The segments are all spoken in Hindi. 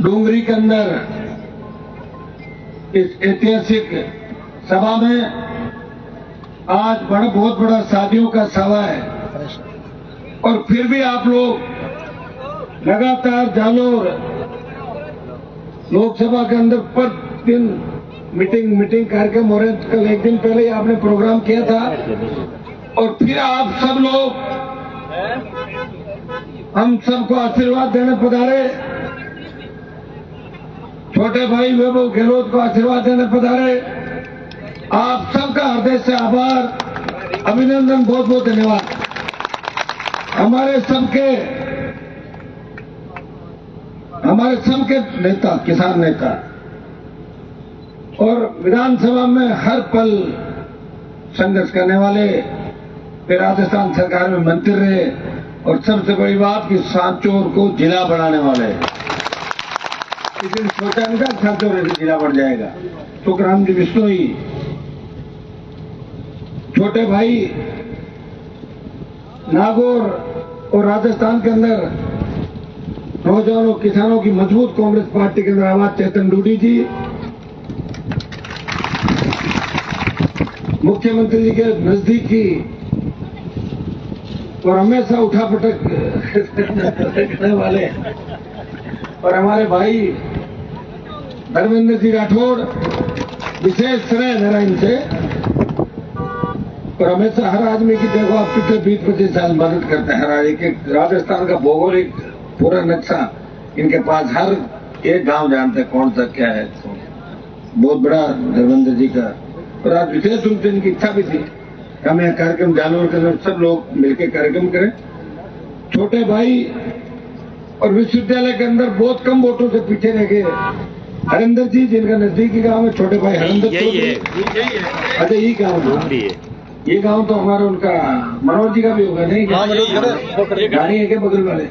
डूंगरी के अंदर इस ऐतिहासिक सभा में आज बहुत बड़ा शादियों का सभा है और फिर भी आप लोग लगातार जालोर लोकसभा के अंदर प्रतिदिन मीटिंग कार्यक्रम हो रहे। कल एक दिन पहले ही आपने प्रोग्राम किया था और फिर आप सब लोग हम सबको आशीर्वाद देने पधारे। छोटे भाई वैभव गहलोत को आशीर्वाद देने पधारे। आप सबका हृदय से आभार, अभिनंदन, बहुत बहुत धन्यवाद। हमारे सबके नेता, किसान नेता और विधानसभा में हर पल संघर्ष करने वाले, फिर राजस्थान सरकार में मंत्री रहे और सबसे बड़ी बात कि सांचौर को जिला बनाने वाले। किसी ने सोचा नहीं था सांचौर से जिला बन जाएगा। तुकाराम जी बिश्नोई, छोटे भाई नागौर और राजस्थान के अंदर नौजवानों किसानों की मजबूत कांग्रेस पार्टी के अंदर आवाज चेतन डूडी जी, मुख्यमंत्री जी के नजदीकी और हमेशा उठापटक करने वाले और हमारे भाई धर्मेंद्र जी राठौड़, विशेष श्रेय मेरा इनसे। और हमेशा हर आदमी की देखो आप पिछले 20-25 साल मदद करते हैं। हर एक राजस्थान का भौगोलिक पूरा नक्शा इनके पास, हर एक गांव जानते हैं कौन सा क्या है। बहुत बड़ा धर्मेंद्र जी का। और आज विशेष रूप से इनकी इच्छा भी थी कि हम यह कार्यक्रम जालोर के अंदर सब लोग मिलकर कार्यक्रम करें। छोटे भाई और विश्वविद्यालय के अंदर बहुत कम वोटों से पीछे रह गए हरिंदर जी, जिनका नजदीकी गांव है छोटे भाई हरिंदर। अच्छा, यही गाँव है, ये गांव तो हमारा उनका मनोज जी का भी होगा नहीं? गाड़ी है क्या बगल वाले?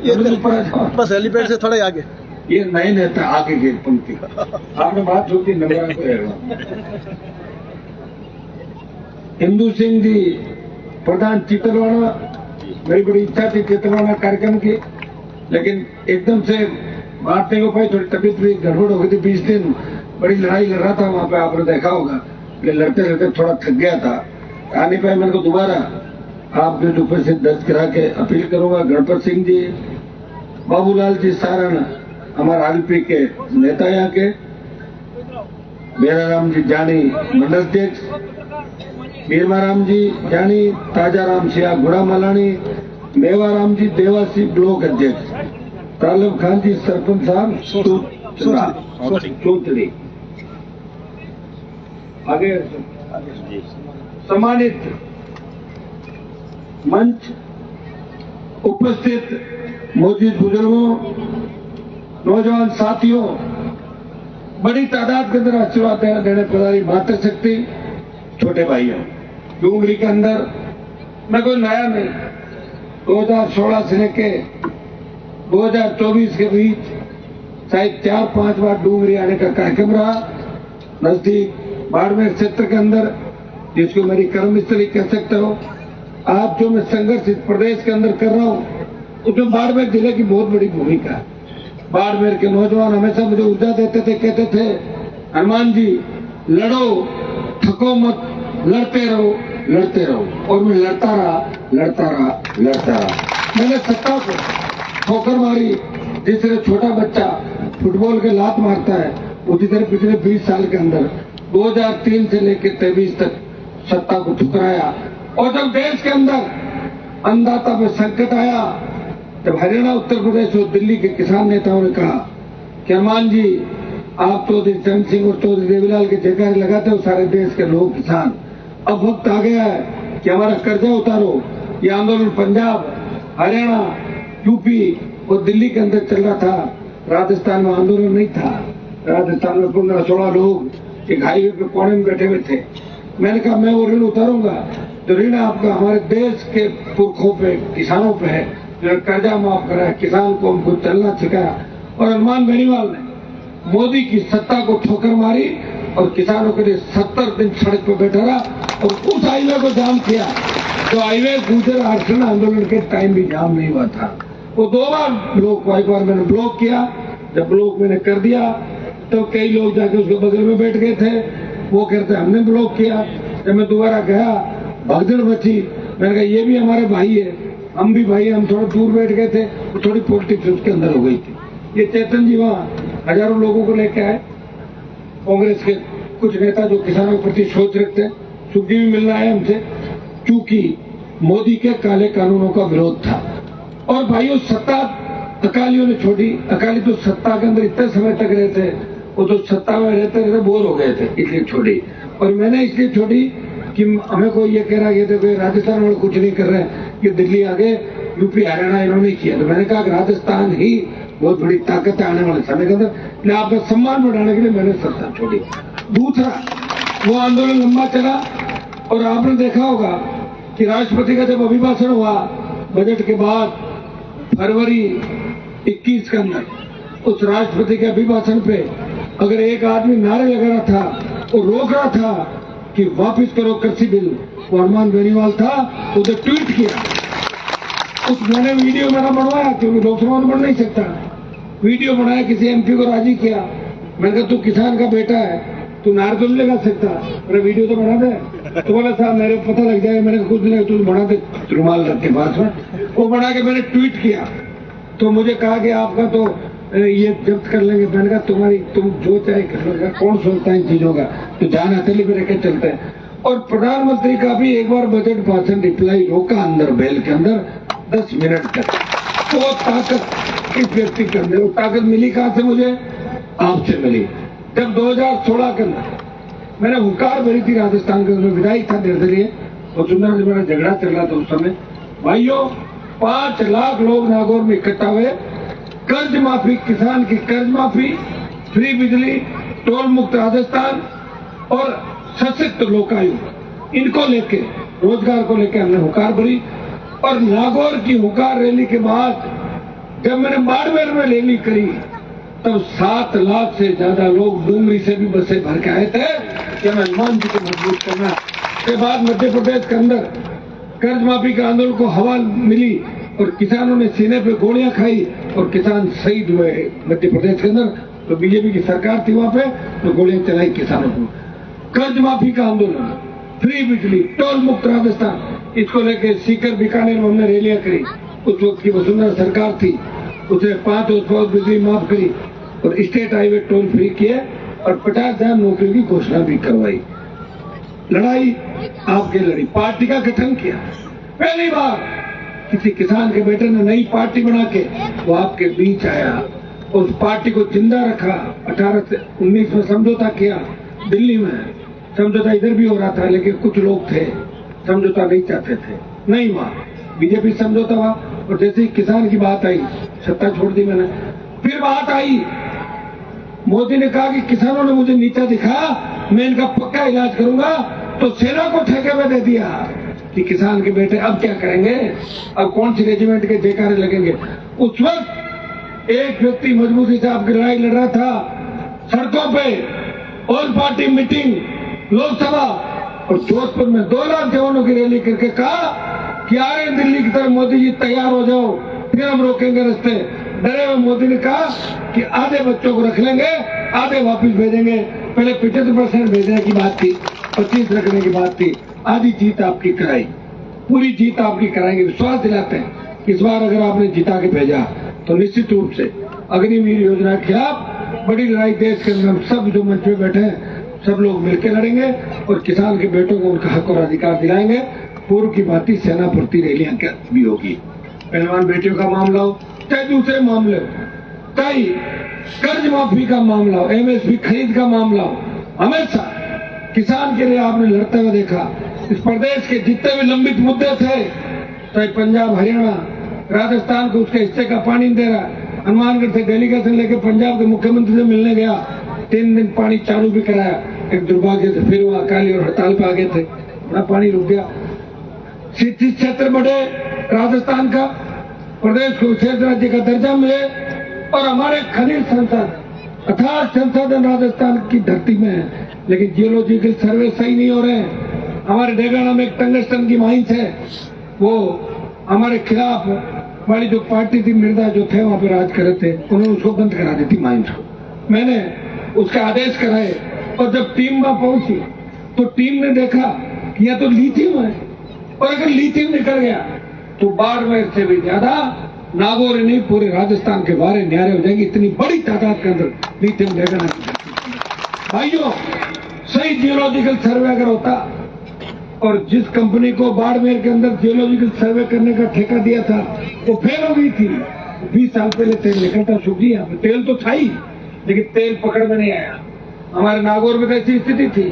बस हेलीपैड से थोड़ा आगे। ये नए नेता आगे की पंक्ति आपने बात होती नंबर को। हिंदू सिंह जी प्रधान चितरवाड़ा, मेरी बड़ी इच्छा थी चितरवाड़ा कार्यक्रम की, लेकिन एकदम से बांटने को पाई, थोड़ी तबीयत भी गड़बड़ हो गई थी। 20 दिन बड़ी लड़ाई लड़ रहा था वहां पे, आपने देखा होगा। लड़ते लड़ते थोड़ा थक गया था, आ नहीं पाए। मेरे को दोबारा आपके ऊपर से दर्ज करा के अपील करूंगा। गणपत सिंह जी, बाबूलाल जी सारण, हमारे आरपी के नेता यहाँ के, बेराराम जी जानी मंडल अध्यक्ष, बीरमाराम जी जानी, ताजाराम सिया घोड़ा मलानी, मेवाराम जी देवासी ब्लॉक अध्यक्ष, तालब खान जी सरपंच साहब सूत्री। आगे सम्मानित मंच उपस्थित मौजूद बुजुर्गों, नौजवान साथियों, बड़ी तादाद के अंदर आशीर्वाद देने पधारी मातृशक्ति, छोटे भाइयों। डूंगरी के अंदर मैं कोई नया नहीं, 2016 से लेके 2024 के बीच शायद 4-5 बार डूंगरी आने का कार्यक्रम रहा। नजदीक बाड़मेर क्षेत्र के अंदर, जिसको मेरी कर्मस्थली कह सकते हो। आज जो मैं संघर्ष इस प्रदेश के अंदर कर रहा हूं, उसमें बाड़मेर जिले की बहुत बड़ी भूमिका है। बाड़मेर के नौजवान हमेशा मुझे ऊर्जा देते थे, कहते थे हनुमान जी लड़ो, थको मत, लड़ते रहो, लड़ते रहो। और मैं लड़ता रहा। मैंने सत्ता को ठोकर मारी। जिस तरह छोटा बच्चा फुटबॉल के लात मारता है, उसी तरह पिछले 20 साल के अंदर 2003 से लेकर 23 तक सत्ता को ठुकराया। और जब देश के अंदर अन्नदाता में संकट आया, तब हरियाणा, उत्तर प्रदेश और दिल्ली के किसान नेताओं ने कहा कि हनुमान जी आप चौधरी चरण सिंह और चौधरी देवीलाल के जयकारे लगाते हो सारे देश के लोग किसान। अब वक्त आ गया है कि हमारा कर्जा उतारो। ये आंदोलन पंजाब, हरियाणा, यूपी और दिल्ली के अंदर चल रहा था। राजस्थान में आंदोलन नहीं था। राजस्थान में 15-16 लोग एक हाईवे पे कोने में बैठे हुए थे। मैंने कहा मैं वो ऋण उतारूंगा जो ऋण आपका हमारे देश के पुरखों पे, किसानों पे है, जो कर्जा माफ करा है, किसान को हमको चलना सिखाया। और हनुमान बेनीवाल ने मोदी की सत्ता को ठोकर मारी और किसानों के लिए 70 दिन सड़क पर बैठा रहा और उस हाईवे को जाम किया जो हाईवे गुजर आरक्षण आंदोलन के टाइम भी जाम नहीं हुआ था। वो 2 बार ब्लॉक, एक बार मैंने ब्लॉक किया जब ब्लॉक मैंने कर दिया तो कई लोग जाके उसके बगल में बैठ गए थे, वो कहते हमने ब्लॉक किया। जब मैं दोबारा गया भगदड़ मची, मैंने कहा ये भी हमारे भाई है, हम भी भाई, हम थोड़ा दूर बैठ गए थे, तो थोड़ी पॉलिटिक्स उसके अंदर हो गई थी। ये चेतन जी वहाँ हजारों लोगों को लेके आए, कांग्रेस के कुछ नेता जो किसानों के प्रति सोच रखते हैं, सुखी भी मिलना है हमसे, क्योंकि मोदी के काले कानूनों का विरोध था। और भाइयों सत्ता अकालियों ने छोड़ी, अकाली तो सत्ता के अंदर इतने समय तक रहे थे, वो तो सत्ता में रहते रहते बोर हो गए थे, इसलिए छोड़ी। और मैंने इसलिए छोड़ी कि हमें कोई ये कह रहा है देखो राजस्थान वाले कुछ नहीं कर रहे हैं, ये दिल्ली आगे, यूपी हरियाणा इन्होंने किया, तो मैंने कहा कि राजस्थान ही बहुत बड़ी ताकत है आने वाले समय के अंदर, इसलिए आपका सम्मान बढ़ाने के लिए मैंने सत्ता छोड़ी। दूसरा, वो आंदोलन लंबा चला और आपने देखा होगा कि राष्ट्रपति का जब अभिभाषण हुआ बजट के बाद फरवरी 21 के अंदर, उस राष्ट्रपति के अभिभाषण पे अगर एक आदमी नारे लगा रहा था और रोक रहा था कि वापस करो कृषि बिल, वो हनुमान बेनीवाल था, उसे ट्वीट किया। उस मैंने वीडियो मेरा बनवाया क्योंकि लोकसभा में बन नहीं सकता, वीडियो बनाया, किसी एमपी को राजी किया। मैंने कहा तू किसान का बेटा है, तू नारे तो नहीं लगा सकता, मेरा वीडियो तो बना दे। तो बोला साहब मेरे पता लग जाएगा, मैंने कुछ नहीं, तू बना दे रुमाल रख के पास में। वो बना के मैंने ट्वीट किया, तो मुझे कहा कि आपका तो ये जब्त कर लेंगे। मैंने कहा तुम जो चाहे कर लो, कौन सोचता है इन चीजों का, तो जान हथेली पे रखे चलते हैं। और प्रधानमंत्री का भी एक बार बजट भाषण रिप्लाई रोका अंदर बेल के अंदर 10 मिनट तक। तो वो ताकत इस व्यक्ति के अंदर, वो ताकत मिली कहां से मुझे? आपसे मिली। जब 2016 के अंदर मैंने हुंकार भरी थी राजस्थान के अंदर, विधायक था निर्दलीय, और सुंदर जी मेरा झगड़ा चल रहा था उस समय। भाइयों 5 लाख लोग नागौर में इकट्ठा हुए, कर्ज माफी, किसान की कर्ज माफी, फ्री बिजली, टोल मुक्त राजस्थान और सशक्त लोकायुक्त, इनको लेके, रोजगार को लेके हमने हुंकार भरी। और नागौर की हुंकार रैली के बाद जब मैंने बाड़मेर में रैली करी, तब 7 लाख से ज्यादा लोग डूंगरी से भी बसें भर के आए थे कि हमें हनुमान जी को मजबूत करना। के बाद मध्य प्रदेश के अंदर कर्ज माफी के आंदोलन को हवा मिली और किसानों ने सीने पे गोलियां खाई और किसान शहीद हुए मध्य प्रदेश के अंदर। तो बीजेपी की सरकार थी वहां पे, तो गोलियां चलाई किसानों को। कर्ज माफी का आंदोलन, फ्री बिजली, टोल मुक्त राजस्थान, इसको लेके सीकर बीकानेर में हमने रैलियां करी। उस वक्त की वसुंधरा सरकार थी, उसने 5 वर्ष बिजली माफ करी और स्टेट हाईवे टोल फ्री किए और 50,000 नौकरियों की घोषणा भी करवाई। लड़ाई आपके लड़ी, पार्टी का गठन किया। पहली बार किसी किसान के बेटे ने नई पार्टी बना के वो आपके बीच आया, उस पार्टी को जिंदा रखा। 18 से 19 में समझौता किया दिल्ली में, समझौता इधर भी हो रहा था, लेकिन कुछ लोग थे समझौता नहीं चाहते थे, नहीं हुआ। बीजेपी समझौता हुआ और जैसे ही किसान की बात आई, सत्ता छोड़ दी मैंने। फिर बात आई, मोदी ने कहा कि किसानों ने मुझे नीचा दिखाया, मैं इनका पक्का इलाज करूंगा, तो सेना को ठेके में दे दिया कि किसान के बेटे अब क्या करेंगे, अब कौन सी रेजिमेंट के जयकारे लगेंगे। उस वक्त एक व्यक्ति मजबूती से आपकी लड़ाई लड़ रहा था, सड़कों पे ऑल पार्टी मीटिंग, लोकसभा और जोधपुर में 2 लाख जवानों की रैली करके कहा कि आ रहे दिल्ली की तरफ मोदी जी, तैयार हो जाओ, फिर हम रोकेंगे रास्ते। डरे हुए मोदी ने कहा कि आधे बच्चों को रख लेंगे, आधे वापस भेजेंगे। पहले 75% भेजने की बात थी, 25 रखने की बात थी। आधी जीत आपकी कराई, पूरी जीत आपकी कराएंगे। विश्वास दिलाते हैं इस बार अगर आपने जिता के भेजा तो निश्चित रूप से अग्निवीर योजना के खिलाफ बड़ी लड़ाई देश के अंदर सब जो मंच पे बैठे हैं सब लोग मिलकर लड़ेंगे और किसान के बेटों को उनका हक और अधिकार दिलाएंगे। पूर्व की भांति सेना भर्ती रैलियां भी होगी। पहलवान बेटियों का मामला हो, चाहे दूसरे मामले हो, चाहे कर्ज माफी का मामला हो, एमएसपी खरीद का मामला हो, हमेशा किसान के लिए आपने लड़ते हुए देखा। इस प्रदेश के जितने भी लंबित मुद्दे थे, चाहे पंजाब, हरियाणा, राजस्थान को उसके हिस्से का पानी दे रहा, हनुमानगढ़ से डेलीगेशन लेके पंजाब के मुख्यमंत्री से मिलने गया, 3 दिन पानी चालू भी कराया। एक दुर्भाग्य से फिर वो अकाली और हड़ताल पे आ गए थे, बड़ा पानी रुक गया। शिक्षित क्षेत्र बढ़े, राजस्थान का प्रदेश को विशेष राज्य का दर्जा मिले और हमारे खनिज संसाधन अथाह संसाधन राजस्थान की धरती में है, लेकिन जियोलॉजिकल सर्वे सही नहीं हो रहे हैं। हमारे डेगाना में एक टंगस्टन की माइंस है, वो हमारे खिलाफ वाली जो पार्टी थी, मिर्जा जो थे वहां पे राज कर रहे थे, उन्होंने उसको बंद करा दी थी माइंस को। मैंने उसका आदेश कराए और जब टीम वहां पहुंची तो टीम ने देखा कि यह तो लिथियम है, और अगर लिथियम निकल गया तो बाड़मेर से भी ज्यादा नागौर नहीं पूरे राजस्थान के बारे न्यारे हो जाएंगे। इतनी बड़ी तादाद के अंदर लिथियम लेकर भाइयों, सही जियोलॉजिकल सर्वे अगर होता, और जिस कंपनी को बाड़मेर के अंदर जियोलॉजिकल सर्वे करने का ठेका दिया था वो फेल हो गई थी। 20 साल पहले तेल निकलता सूखी, यहाँ पे तेल तो था ही लेकिन तेल पकड़ में नहीं आया। हमारे नागौर में ऐसी स्थिति थी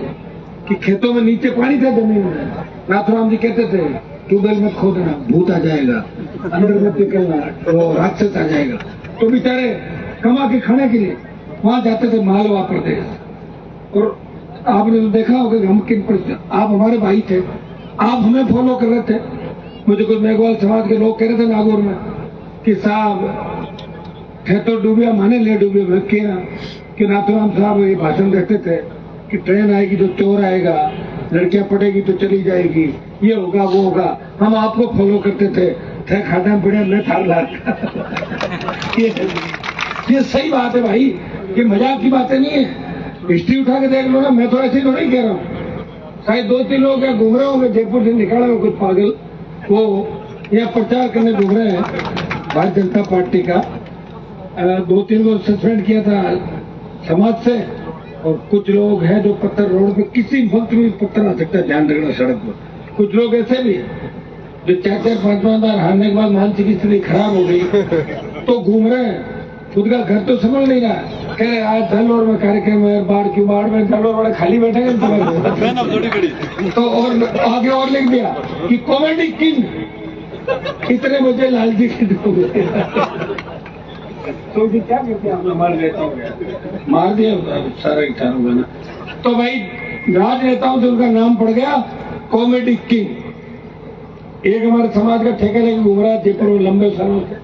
कि खेतों में नीचे पानी था, जमीन में। नाथुराम जी कहते थे ट्यूबवेल मत खोदना, भूत आ जाएगा, अंदर मत निकलना, तो राक्षस आ जाएगा। तो बेचारे कमा के खाने के लिए वहां जाते थे, मालवा प्रदेश। और आपने तो देखा होगा कि हम किन पर, आप हमारे भाई थे, आप हमें फॉलो कर रहे थे। मुझे कुछ मेघवाल समाज के लोग कह रहे थे नागौर में कि साहब थे तो डूबिया माने ले डूबे मैं किया कि नाथुराम साहब ये भाषण देते थे कि ट्रेन आएगी तो चोर आएगा, लड़कियां पड़ेगी तो चली जाएगी, ये होगा वो होगा। हम आपको फॉलो करते थे खाटा पड़े मैं थार लाख ये सही बात है भाई, ये मजाक की बातें नहीं है। हिस्ट्री उठा के देख लो ना, मैं तो ऐसे तो नहीं कह रहा हूँ। शायद 2-3 लोग घूम रहे होंगे, जयपुर से निकाला हो कुछ पागल, वो यहाँ प्रचार करने घूम रहे हैं भारतीय जनता पार्टी का। 2-3 को सस्पेंड किया था समाज से, और कुछ लोग हैं जो पत्थर रोड पे किसी वक्त भी पत्थर आ सकता है, ध्यान रखना सड़क पर। कुछ लोग ऐसे भी जो 4-5 बार हारने के बाद मानसिक स्थिति खराब हो गई तो घूम रहे हैं, खुद का घर तो संभल नहीं रहा। कह रहे आज जालोर में कार्यक्रम है, बाढ़ में जालोर वाले खाली बैठेंगे तो और आगे और लिख दिया कि कॉमेडी किंग इतने बजे लालजी की तो भी क्या कहते हैं, मार देता हो गया, मार दिया सारा इच्छा होगा ना। तो भाई राजनेताओं से उनका नाम पड़ गया कॉमेडी किंग। एक हमारे समाज का ठेका लेकर घूम रहा है जयपुर में लंबे सालों से,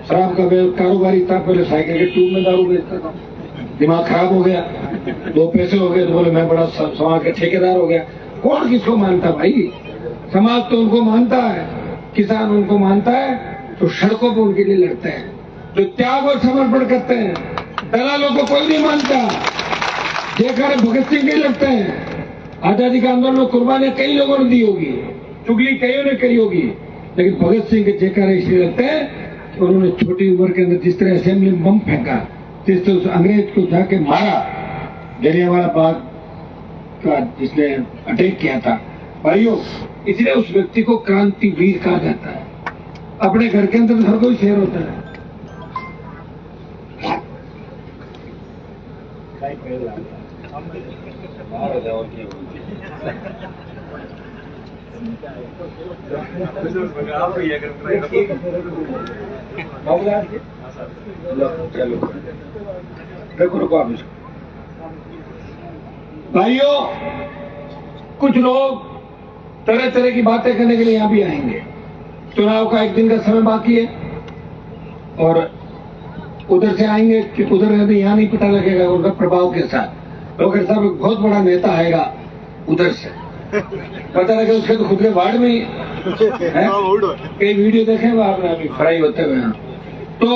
शराब का कारोबारी था, पहले साइकिल के ट्यूब में दारू बेचता था, दिमाग खराब हो गया, 2 पैसे हो गए तो बोले मैं बड़ा समाज का ठेकेदार हो गया। कौन किसको मानता भाई? समाज तो उनको मानता है, किसान उनको मानता है, तो सड़कों पर उनके लिए लड़ते हैं, जो त्याग और समर्पण करते हैं। दलालों को कोई नहीं मानता। जयकारे भगत सिंह के लगते हैं। आजादी का आंदोलन में कुर्बानियां कई लोगों ने दी होगी, चुगली कईयों ने करी होगी, लेकिन भगत सिंह के जयकारे इसलिए लगते हैं कि उन्होंने छोटी उम्र के अंदर जिस तरह असेंबली में बम फेंका, जिस तरह उस अंग्रेज को जाके मारा, जलियांवाला बाग का जिसने अटैक किया था भाइयों, इसलिए उस व्यक्ति को क्रांतिवीर कहा जाता है। अपने घर के अंदर हर कोई शेर होता है। भाइयों, कुछ लोग तरह तरह की बातें करने के लिए यहाँ भी आएंगे। चुनाव का 1 दिन का समय बाकी है और उधर से आएंगे कि उधर यहाँ नहीं पता लगेगा उनका प्रभाव के साथ। लोग साहब एक बहुत बड़ा नेता आएगा उधर से, पता लगे उसके तो खुद के वार्ड में ही कई वीडियो देखे हुए आपने अभी फ्राई होते हुए। तो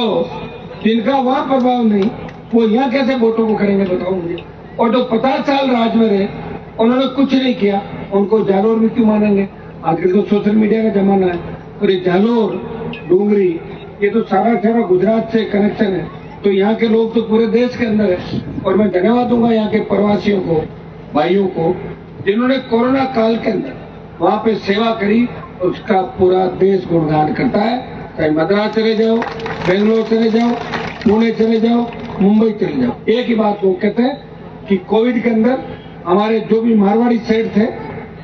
जिनका वहां प्रभाव नहीं, वो यहाँ कैसे वोटों को करेंगे बताओ मुझे। और जो 50 साल राज में रहे, उन्होंने कुछ नहीं किया, उनको जालोर में क्यों मानेंगे? आजकल तो सोशल मीडिया का जमाना है, और ये जालोर डूंगरी ये तो सारा गुजरात से कनेक्शन है, तो यहाँ के लोग तो पूरे देश के अंदर है। और मैं धन्यवाद दूंगा यहाँ के प्रवासियों को, भाइयों को, जिन्होंने कोरोना काल के अंदर वहां पे सेवा करी। उसका पूरा देश गुणगान करता है। चाहे मद्रास चले जाओ, बेंगलोर चले जाओ, पुणे चले जाओ, मुंबई चले जाओ, एक ही बात वो कहते हैं कि कोविड के अंदर हमारे जो भी मारवाड़ी सेठ थे,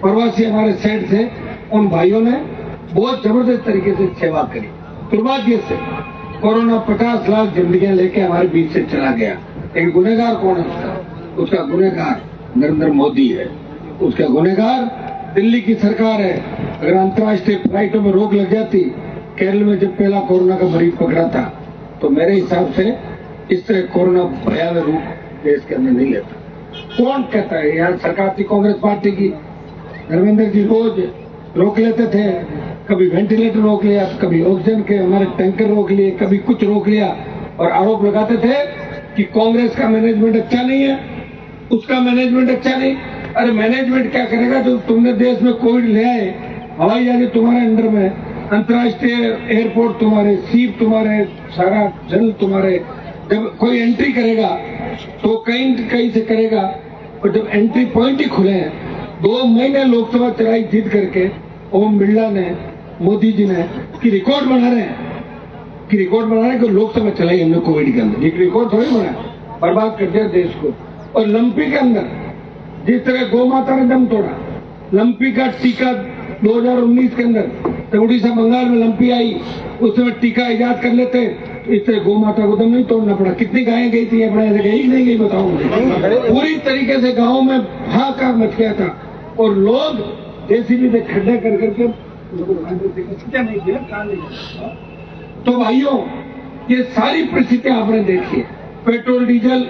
प्रवासी हमारे सेठ थे, उन भाइयों ने बहुत जबरदस्त तरीके से सेवा करी। दुर्भाग्य से कोरोना 50 लाख जिंदगियां लेके हमारे बीच से चला गया। लेकिन गुनहगार कौन है उसका? उसका गुनहगार नरेंद्र मोदी है, उसका गुनहगार दिल्ली की सरकार है। अगर अंतर्राष्ट्रीय फ्लाइटों में रोक लग जाती, केरल में जब पहला कोरोना का मरीज पकड़ा था, तो मेरे हिसाब से इस तरह कोरोना भयावह रूप देश के अंदर नहीं लेता। कौन कहता है? यहाँ सरकार थी कांग्रेस पार्टी की, धर्मेंद्र जी रोज रोक लेते थे, कभी वेंटिलेटर रोक लिया, कभी ऑक्सीजन के हमारे टैंकर रोक लिए, कभी कुछ रोक लिया, और आरोप लगाते थे कि कांग्रेस का मैनेजमेंट अच्छा नहीं है, उसका मैनेजमेंट अच्छा नहीं। अरे मैनेजमेंट क्या करेगा? जो तुमने देश में कोविड ले आए, हवाई जहाज तुम्हारे अंडर में, अंतर्राष्ट्रीय एयरपोर्ट तुम्हारे, सीप तुम्हारे, सारा जल तुम्हारे। जब कोई एंट्री करेगा तो कहीं से करेगा, और जब एंट्री पॉइंट ही खुले हैं, 2 महीने लोकसभा चुनाव जीत करके ओम बिरला ने, मोदी जी ने कि रिकॉर्ड बना रहे हैं कि लोकसभा चलाई हमने कोविड के अंदर। एक रिकॉर्ड थोड़ी बना, बर्बाद कर दिया देश को। और लंपी के अंदर जिस तरह गौ माता ने दम तोड़ा, लंपी का टीका 2019 के अंदर जब उड़ीसा बंगाल में लंपी आई, उस समय टीका इजाद कर लेते, इस तरह गौ माता को दम नहीं तोड़ना पड़ा। कितनी गायें गई थी अपने, ऐसे गई नहीं गई बताओ मुझे। पूरी तरीके से गाँव में हाहाकार मच गया था, और लोग जेसीबी से खड्डे कर करके नहीं किया, कहाँ नहीं किया। तो भाइयों, ये सारी परिस्थितियां आपने देखी है। पेट्रोल डीजल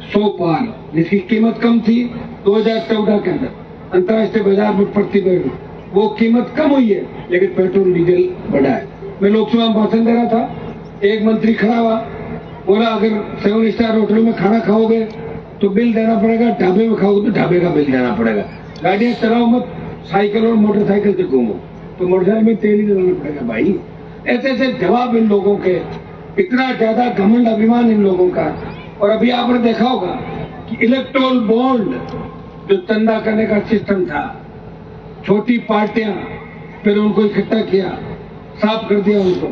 100 पार, जिसकी कीमत कम थी 2014 के अंदर अंतर्राष्ट्रीय बाजार में प्रति बैरल, वो कीमत कम हुई है, लेकिन पेट्रोल डीजल बढ़ा है। मैं लोकसभा में भाषण दे रहा था, एक मंत्री खड़ा हुआ, बोला अगर 7 स्टार होटल में खाना खाओगे तो बिल देना पड़ेगा, ढाबे में खाओगे तो ढाबे का बिल देना पड़ेगा। गाड़ियां चलाओ मत, साइकिल और मोटरसाइकिल से घूमो तो मोटरसाइकिल में तेल ही डालना पड़ेगा। भाई ऐसे ऐसे जवाब इन लोगों के, इतना ज्यादा घमंड अभिमान इन लोगों का। और अभी आपने देखा होगा कि इलेक्टोरल बॉन्ड जो चंदा करने का सिस्टम था, छोटी पार्टियां, फिर उनको इकट्ठा किया, साफ कर दिया उनको।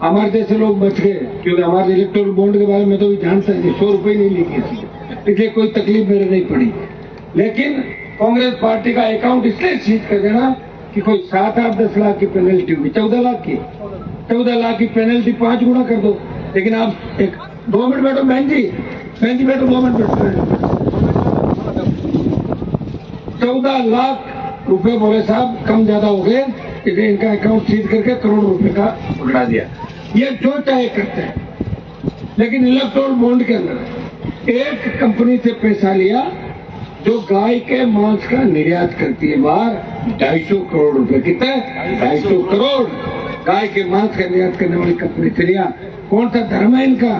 हमारे जैसे लोग बच गए, क्योंकि हमारे इलेक्टोरल बॉन्ड के बारे में तो भी जानता है, 100 रुपए नहीं ली किसी, इसलिए कोई तकलीफ मेरे नहीं पड़ी। लेकिन कांग्रेस पार्टी का अकाउंट इसलिए सीज कर देना कि कोई 7-8-10 लाख की पेनल्टी हुई, 14 लाख की पेनल्टी 5 गुना कर दो। लेकिन आप 2 मिनट बैठो, बहन जी बैठो, 2 मिनट बैठो। 14 लाख रुपए बोले साहब कम ज्यादा हो गए, इसलिए इनका अकाउंट सीज करके करोड़ रुपए का पकड़ा दिया। ये जो चाहे करते हैं, लेकिन इलेक्टोरल बॉन्ड के अंदर एक कंपनी से पैसा लिया जो गाय के मांस का निर्यात करती है बाहर, 250 करोड़ रुपए। कितने? 250 करोड़ गाय के मांस का निर्यात करने वाली कंपनी से लिया। कौन सा धर्म है इनका?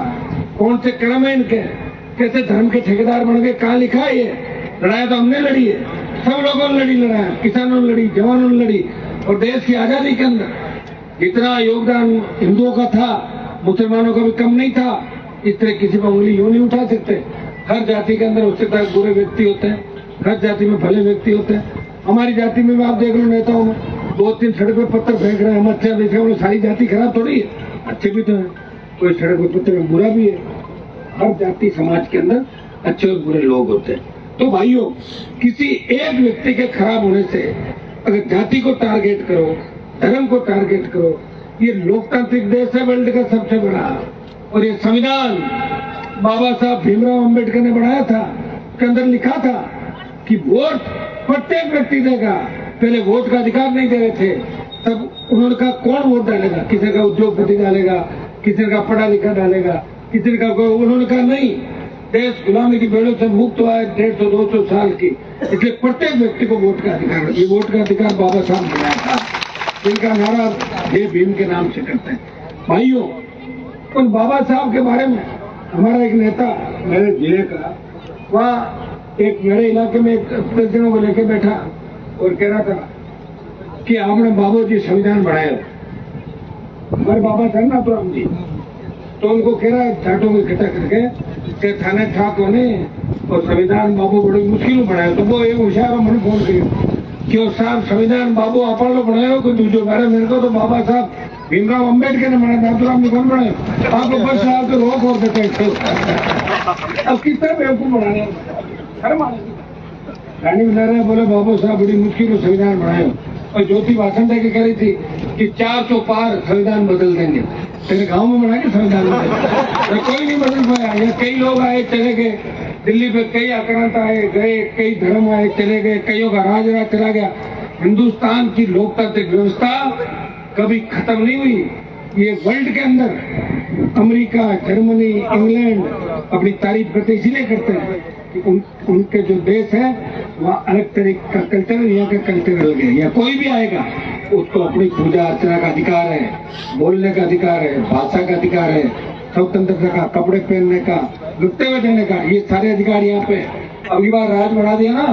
कौन से कर्म है इनके? कैसे धर्म के ठेकेदार बन गए? कहाँ लिखा है ये? लड़ाई तो हमने लड़ी है, सब लोगों ने लड़ी लड़ाई, किसानों ने लड़ी, जवानों ने लड़ी। और देश की आजादी के अंदर जितना योगदान हिंदुओं का था, मुसलमानों का भी कम नहीं था। इस तरह किसी पर उंगली यूं नहीं उठा सकते। हर जाति के अंदर उससे तक बुरे व्यक्ति होते हैं, हर जाति में भले व्यक्ति होते हैं। हमारी जाति में भी आप देख लो, नेताओं में 2-3 सड़क पे पत्थर फेंक रहे हैं, हम अच्छा देख रहे हैं, सारी जाति खराब थोड़ी है, अच्छे भी तो है। कोई सड़क पे पत्थर में बुरा भी है। हर जाति समाज के अंदर अच्छे और बुरे लोग होते हैं। तो भाइयों, किसी एक व्यक्ति के खराब होने से अगर जाति को टारगेट करो, धर्म को टारगेट करो, ये लोकतांत्रिक देश है वर्ल्ड का सबसे बड़ा। और ये संविधान बाबा साहब भीमराव अंबेडकर ने बनाया था, के अंदर लिखा था कि वोट प्रत्येक व्यक्ति देगा। पहले वोट का अधिकार नहीं दे रहे थे, तब उन्होंने कहा कौन वोट डालेगा? किसी का उद्योगपति डालेगा, किसी का पढ़ा लिखा डालेगा, किसी का। उन्होंने कहा नहीं, देश गुलामी की बेड़ों से मुक्त हुआ है 150-200 साल की, इसलिए प्रत्येक व्यक्ति को वोट का अधिकार। ये वोट का अधिकार बाबा साहब ने बनाया था, जिनका नारा जय भीम के नाम से करते हैं। भाइयों, उन बाबा साहब के बारे में हमारा एक नेता मेरे जिले का, वहाँ एक मेरे इलाके में एक प्रेसिडेंट को लेके बैठा और कह रहा था कि आपने बाबू जी संविधान बनाया। हमारे बाबा थे ना तो हम जी, तो उनको कह रहा है छाटों को इकट्ठा करके थाने ठाक होने और संविधान बाबू बड़ी मुश्किल में बनाया। तो वो एक होशियार मैंने फोन किया कि वो साहब संविधान बाबू आप लोग बनाए कोई दूसरे बारे मेरे को तो बाबा साहब भीमराव अंबेडकर ने बनाया, नाथुराम ने कौन बनाया? आप लोग बस साहब तो रोक और देते हैं। अब किस तरह बेवकूफ बनाने रानी विचारा बोले बाबू साहब बड़ी मुश्किल में संविधान बनाए। और ज्योति भाषण दे के कह रही थी कि 400 पार संविधान बदल देंगे। तेरे गांव में बना के संविधान तो कोई नहीं बदल पाया। या कई लोग आए चले गए, दिल्ली पे कई आक्रांत आए गए, कई धर्म आए चले गए, कईयों का राज चला गया। हिंदुस्तान की लोकतांत्रिक व्यवस्था कभी खत्म नहीं हुई। ये वर्ल्ड के अंदर अमेरिका, जर्मनी, इंग्लैंड अपनी तारीफ करते इसीलिए करते हैं कि उनके जो देश है वहाँ अलग तरीके का कल्चर, यहाँ का कल्चर अलग है। या कोई भी आएगा उसको अपनी पूजा अर्चना का अधिकार है, बोलने का अधिकार है, भाषा का अधिकार है, स्वतंत्रता का, कपड़े पहनने का, वक्तव्य देने का, ये सारे अधिकार यहाँ पे। अगली बार राज बढ़ा दिया ना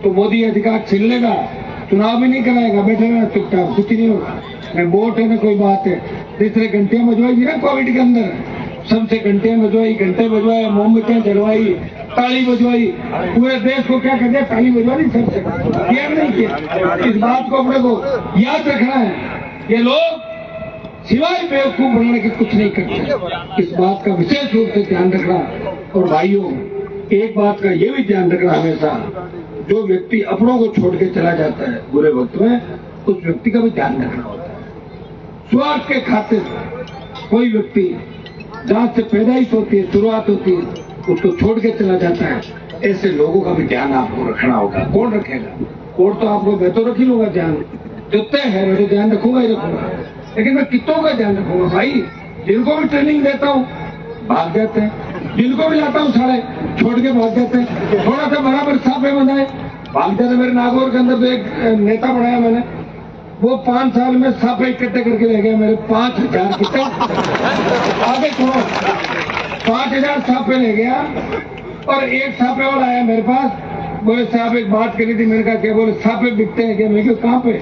तो मोदी अधिकार छीन लेगा, चुनाव भी नहीं कराएगा, बैठे रहना चुपचाप, कुछ नहीं होगा। न वोट है न कोई बात है। तीसरे घंटियां बजवाई ना कोविड के अंदर, सबसे घंटियां बजवाई, घंटे बजवाए, मोमबत्तियां जलवाई, ताली बजवाई, पूरे देश को क्या कर दिया, ताली बजवाई सबसे, किया नहीं किया। इस बात को अपने को याद रखना है, ये लोग सिवाय बेवकूफ बनाने के कुछ नहीं करते। इस बात का विशेष रूप से ध्यान रखना। और भाइयों, एक बात का ये भी ध्यान रखना हमेशा, जो व्यक्ति अपनों को छोड़ के चला जाता है बुरे वक्त में, उस व्यक्ति का भी ध्यान रखना होता है। स्वार्थ के खातिर कोई व्यक्ति जहां से पैदाइश होती है, शुरुआत होती है, उसको छोड़ के चला जाता है, ऐसे लोगों का भी ध्यान आपको रखना होगा। कौन रखेगा? और तो आपको मैं तो रख ही लूंगा ध्यान, जो तय है मैं तो ध्यान रखूंगा ही रखूंगा, लेकिन मैं कितनों का ध्यान रखूंगा भाई? जिनको भी ट्रेनिंग देता हूँ भाग जाते हैं, जिनको भी लाता हूँ सारे छोड़ के भाग जाते हैं। थोड़ा सा बराबर साफे बनाए भाग जाते। मेरे नागौर के अंदर तो एक नेता बनाया मैंने, वो 5 साल में साफे इकट्ठे करके ले गया मेरे 5000 कितने आगे छोड़ो, 5000 साफे ले गया। और एक साफे वाला आया मेरे पास, बोले साहब एक बात करी थी। मैंने कहा क्या? बोले साफे बिकते हैं क्या? मैं क्यों कहाँ पे?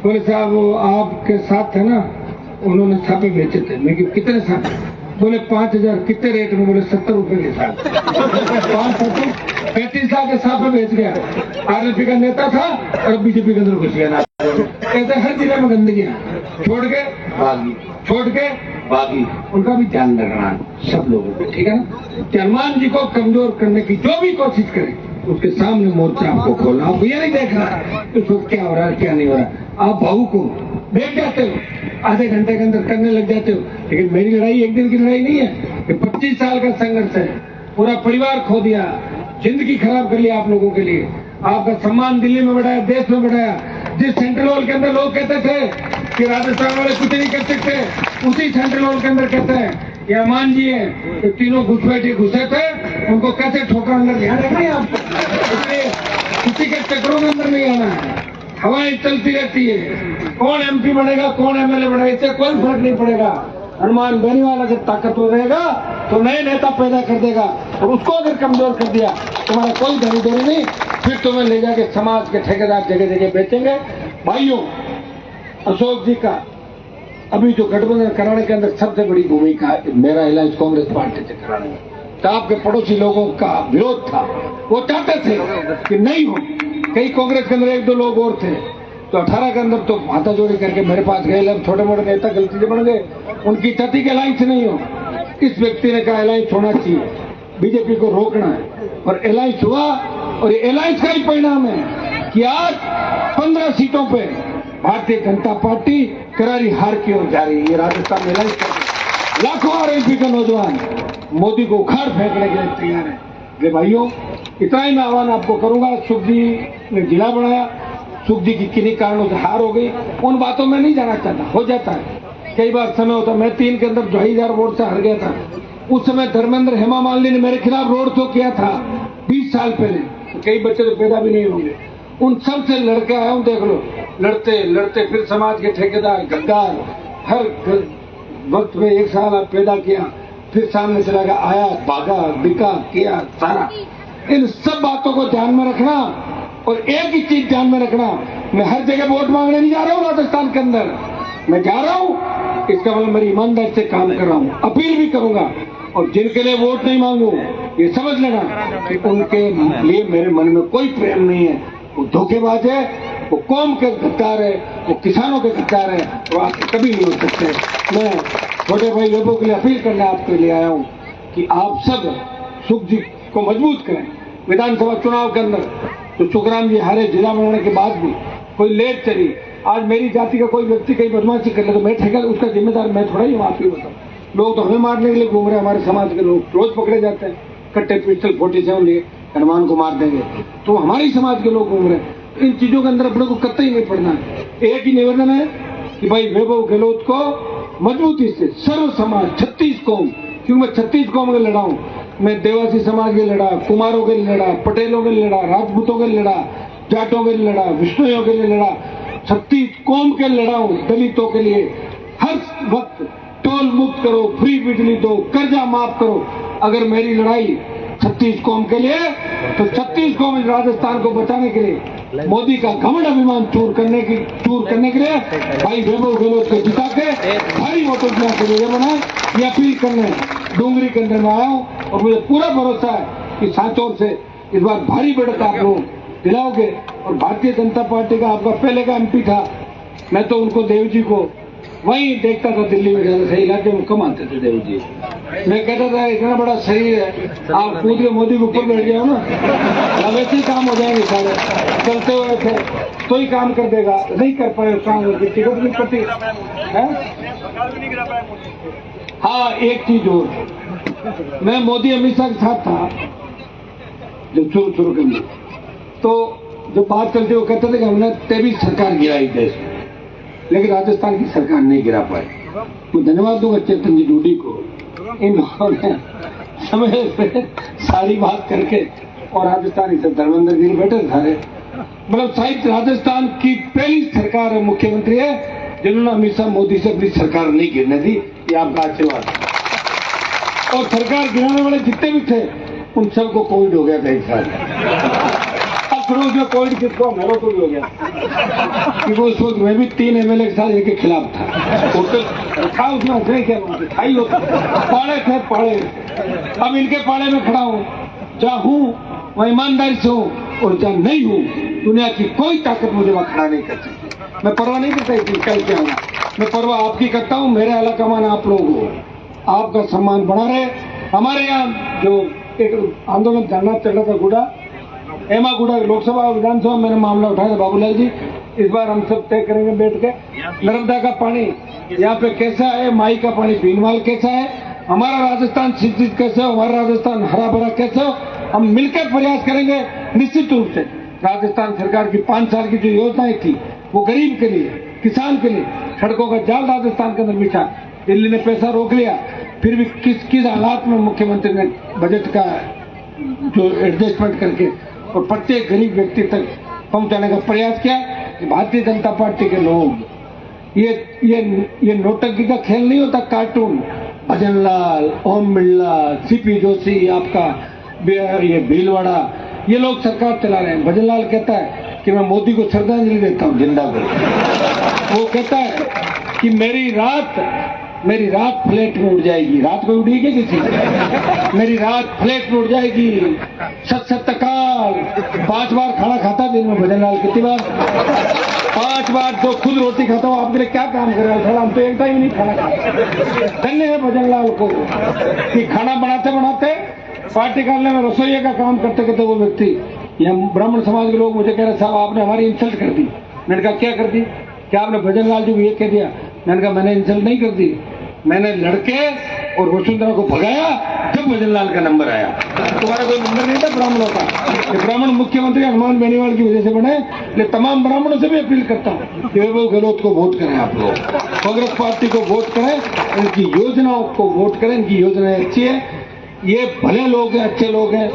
बोले साहब वो आपके साथ थे ना, उन्होंने छापे बेचे थे। मैं क्यों कितने छापे? बोले 5000। कितने रेट में? बोले 70 रुपए के साथ। 35 लाख के छापे बेच गया। आरएलपी का नेता था और बीजेपी के अंदर घुस गया। ऐसे हर जिले में गंदगी छोड़ के भागी, छोड़ के भागी। उनका भी ध्यान रखना सब लोगों को, ठीक है ना? हनुमान जी को कमजोर करने की जो भी कोशिश करे, उसके सामने मोर्चा आपको खोलना। आपको ये नहीं देखना कि उसको क्या हो रहा है क्या नहीं हो रहा। आप भावुक को देख जाते हो, आधे घंटे के अंदर करने लग जाते हो। लेकिन मेरी लड़ाई एक दिन की लड़ाई नहीं है, ये 25 साल का संघर्ष है। पूरा परिवार खो दिया, जिंदगी खराब कर लिया आप लोगों के लिए। आपका सम्मान दिल्ली में बढ़ाया, देश में बढ़ाया। जिस सेंट्रल हॉल के अंदर लोग कहते थे कि राजस्थान वाले कुछ नहीं कर सकते, उसी सेंट्रल हॉल के अंदर कहते हैं ये हनुमान जी है, तो तीनों घुसपैठे घुसे थे, उनको कैसे ठोकर अंदर ध्यान रखना है आपको। इसलिए किसी के चक्रों के अंदर नहीं आना है। हवाएं चलती रहती है, कौन एमपी बनेगा, कौन एमएलए बनेगा, इससे कोई फर्क नहीं पड़ेगा। हनुमान बेनीवाल अगर ताकतवर रहेगा तो नए नेता पैदा कर देगा, और उसको अगर कमजोर कर दिया तुम्हारा कोई धनी नहीं, फिर तुम्हें ले जाके समाज के ठेकेदार जगह जगह बेचेंगे। भाइयों, अशोक जी का अभी जो गठबंधन कराने के अंदर सबसे बड़ी भूमिका मेरा अलायंस कांग्रेस पार्टी से कराने में, तो आपके पड़ोसी लोगों का विरोध था। वो चाहते थे कि नहीं हो। कई कांग्रेस के अंदर 1-2 लोग और थे, तो 18 के अंदर तो हाथा जोड़ी करके मेरे पास गए। अब छोटे मोटे नेता गलती से बन गए, उनकी चाहती कि अलायंस नहीं हो। इस व्यक्ति ने कहा अलायंस होना चाहिए, बीजेपी को रोकना है, और अलायंस हुआ। और ये अलायंस का ही परिणाम है कि आज 15 सीटों पे भारतीय जनता पार्टी करारी हार की ओर जा रही है। ये राजस्थान में अलायंस लाखों आरएलपी के नौजवान मोदी को उखाड़ फेंकने के लिए तैयार है। ये भाइयों, इतना ही मैं आह्वान आपको करूंगा। सुख जी ने जिला बनाया, सुख जी की किन्हीं कारणों से हार हो गई, उन बातों में नहीं जाना चाहता। हो जाता है, कई बार समय होता। मैं 3 के अंदर 2,500 वोट से हार गया था। उस समय धर्मेंद्र हेमा मालिनी ने मेरे खिलाफ रोड शो किया था 20 साल पहले। तो कई बच्चे तो पैदा भी नहीं होंगे। उन सब से लड़के आया हूं, देख लो। लड़ते लड़ते फिर समाज के ठेकेदार गद्दार, हर वक्त में 1 साल आप पैदा किया, फिर सामने चला गया, आया, भागा, बिका, किया सारा। इन सब बातों को ध्यान में रखना। और एक ही चीज ध्यान में रखना, मैं हर जगह वोट मांगने नहीं जा रहा हूँ राजस्थान के अंदर। मैं जा रहा हूँ, इसका मतलब मेरी ईमानदारी से काम कर रहा हूँ। अपील भी करूंगा, और जिनके लिए वोट नहीं मांगू, ये समझ लेना कि उनके लिए मेरे मन में कोई प्रेम नहीं है। वो धोखेबाज है, वो कौम के गद्दार है, वो किसानों के गद्दार है, वो आपके कभी नहीं हो सकते। मैं छोटे भाई लोगों के लिए अपील करने आपके लिए आया हूँ कि आप सब सुख जी को मजबूत करें। विधानसभा चुनाव के अंदर तो सुखराम जी हारे, जिला बनाने के बाद भी कोई लेट चली। आज मेरी जाति का कोई व्यक्ति कहीं बदमाशी कर ले तो मैं ठेका, उसका जिम्मेदार मैं थोड़ा ही हूँ। आप ही बताओ, लोग तो हमें मारने के लिए घूम रहे हैं। हमारे समाज के लोग रोज पकड़े जाते हैं, कट्टे पिस्टल 47 लिए हनुमान को मार देंगे, तो हमारे समाज के लोग घूम रहे हैं। इन चीजों के अंदर अपने को कतई नहीं पड़ना है। एक ही निवेदन है कि भाई वैभव गहलोत को मजबूती से सर्व समाज 36 कौम, क्योंकि मैं 36 कौम के लड़ा हूँ। मैं देवासी समाज के लड़ा, कुमारों के लिए लड़ा, पटेलों के लिए लड़ा, राजपूतों के लिए लड़ा, जाटों के लिए लड़ा, विष्णुओं के लिए लड़ा, 36 कौम के लड़ाऊं दलितों के लिए, हर वक्त टोल मुक्त करो, फ्री बिजली दो, कर्जा माफ करो। अगर मेरी लड़ाई 36 कौम के लिए, तो 36 कौम राजस्थान को बचाने के लिए मोदी का घमंड अभिमान चूर करने के लिए भाई वैभव गहलोत को जिता के भारी वोटों के लिए बनाए, ये अपील करने डूंगरी के अंदर में आया हूँ। और मुझे पूरा भरोसा है कि सांचौर से इस बार भारी बढ़त आप लोग दिलाओगे। और भारतीय जनता पार्टी का आपका पहले का एमपी था, मैं तो उनको देव जी को वहीं देखता था, दिल्ली में ज्यादा सही इलाके में कम आते थे देव जी। मैं कहता था इतना बड़ा शरीर है, आप कूद के मोदी के ऊपर बैठ जाओ ना, वैसे ही काम हो जाएंगे सारे। चलते हुए थे तो ही काम कर देगा, नहीं कर पाए काम, टिकट नहीं पति है। हाँ, एक चीज और, मैं मोदी अमित शाह के साथ था जब शुरू करने, तो जो बात करते वो कहते थे कि हमने 23 सरकार गिराई देश में, लेकिन राजस्थान की सरकार नहीं गिरा पाई। मैं धन्यवाद दूंगा चेतन जी डूडी को, इन लोगों ने समय से सारी बात करके, और राजस्थानी से धर्मेंद्र जी बैठे सारे, मतलब शायद राजस्थान की पहली सरकार है, मुख्यमंत्री है जिन्होंने अमित शाह मोदी से अपनी सरकार नहीं गिरने दी। ये आपका आशीर्वाद। और सरकार गिराने वाले जितने भी थे उन सबको कोविड हो गया था एक साल। अब शुरू में कोविड किसको, मेरे को भी हो गया, क्योंकि उस वक्त मैं भी 3 MLA के साथ इनके खिलाफ था। था उसमें हंसने क्या था ही होता, पाड़े थे पाड़े। अब इनके पाड़े में खड़ा हूँ, जहाँ हूँ वहाँ ईमानदारी से हूँ, और जहाँ नहीं हूँ दुनिया की कोई ताकत मुझे वहाँ खड़ा नहीं कर सकती। मैं परवाह नहीं करता इसकी कल क्या हूँ, मैं परवाह आपकी करता हूँ। मेरे अला कमान आप लोग हो, आपका सम्मान बना रहे। हमारे यहाँ जो एक आंदोलन चलना चल रहा था गुड़ा एमा गुड़ा लोकसभा विधानसभा, मैंने मामला उठाया था बाबूलाल जी, इस बार हम सब तय करेंगे बैठ के, नर्मदा का पानी यहाँ पे कैसा है, माई का पानी भीनमाल कैसा है, हमारा राजस्थान सिंचित कैसे हो, हमारा राजस्थान हरा भरा कैसे हो, हम मिलकर प्रयास करेंगे। निश्चित रूप से राजस्थान सरकार की 5 साल की जो योजनाएं थी वो गरीब के लिए, किसान के लिए, सड़कों का जाल राजस्थान के अंदर बिछा, दिल्ली ने पैसा रोक लिया, फिर भी किस हालात में मुख्यमंत्री ने बजट का जो एडजस्टमेंट करके और प्रत्येक गरीब व्यक्ति तक पहुंचाने का प्रयास किया। कि भारतीय जनता पार्टी के लोग ये नोटंकी का खेल नहीं होता, कार्टून। भजन लाल, ओम बिरला, सीपी जोशी, आपका ये भीलवाड़ा, ये लोग सरकार चला रहे हैं। भजन लाल कहता है कि मैं मोदी को श्रद्धांजलि देता हूँ जिंदा कर। वो कहता है कि मेरी रात फ्लैट में उड़ जाएगी, रात को उड़ेगी किसी, मेरी रात फ्लैट में उड़ जाएगी। 7 काल 5 बार खाना खाता दिन में भजन लाल, कितनी बार? 5 बार। तो खुद रोटी खाता हूँ, आपके लिए क्या काम कर रहा है? हम तो एक टाइम नहीं खाना खाता। धन्य है भजन लाल को कि खाना बनाते बनाते पार्टी कार्यालय में रसोइया का काम करते करते वो व्यक्ति, यहाँ ब्राह्मण समाज के लोग मुझे कह रहे साहब आपने हमारी इंसल्ट कर दी। मैंने कहा क्या कर दी? क्या आपने भजन लाल जी को ये कह दिया? मैंने कहा मैंने इंसल्ट नहीं कर दी, मैंने लड़के और वसुंधरा को भगाया जब भजन लाल का नंबर आया। तुम्हारा कोई नंबर नहीं था ब्राह्मणों का। ये ब्राह्मण मुख्यमंत्री हनुमान बेनीवाल की वजह से बने, इसलिए तमाम ब्राह्मणों से भी अपील करता हूँ कि वैभव गहलोत को वोट करें, आप लोग कांग्रेस पार्टी को वोट करें, इनकी योजनाओं को वोट करें। इनकी योजनाएं अच्छी है, ये भले लोग हैं, अच्छे लोग हैं,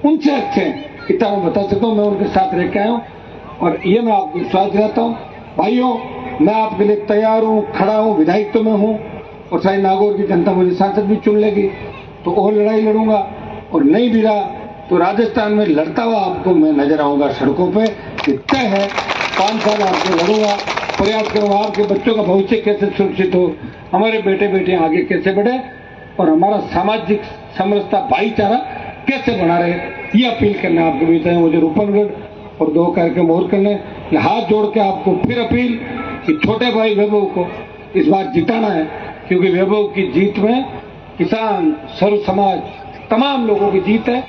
उनसे अच्छे हैं, इतना मैं बता सकता हूँ। मैं उनके साथ रह के आया हूँ और ये मैं आपको विश्वास दिलाता हूँ। भाइयों, मैं आपके लिए तैयार हूँ, खड़ा हूँ, विधायक तो मैं हूँ, और शायद नागौर की जनता मुझे सांसद भी चुन लेगी तो और लड़ाई लड़ूंगा, और नहीं भी रहा तो राजस्थान में लड़ता हुआ आपको मैं नजर आऊंगा सड़कों पे। तय है 5 साल आपको लड़ूंगा, प्रयास करूंगा आपके बच्चों का भविष्य कैसे सुरक्षित हो, हमारे बेटे बेटियां आगे कैसे बढ़े, और हमारा सामाजिक समरसता भाईचारा कैसे बना रहे, ये अपील करना आपको भी है। मुझे रूपनगढ़ और 2 कार्यक्रम और करने, हाथ जोड़ के आपको फिर अपील कि छोटे भाई वैभव को इस बार जिताना है, क्योंकि वैभव की जीत में किसान, सर्व समाज, तमाम लोगों की जीत है।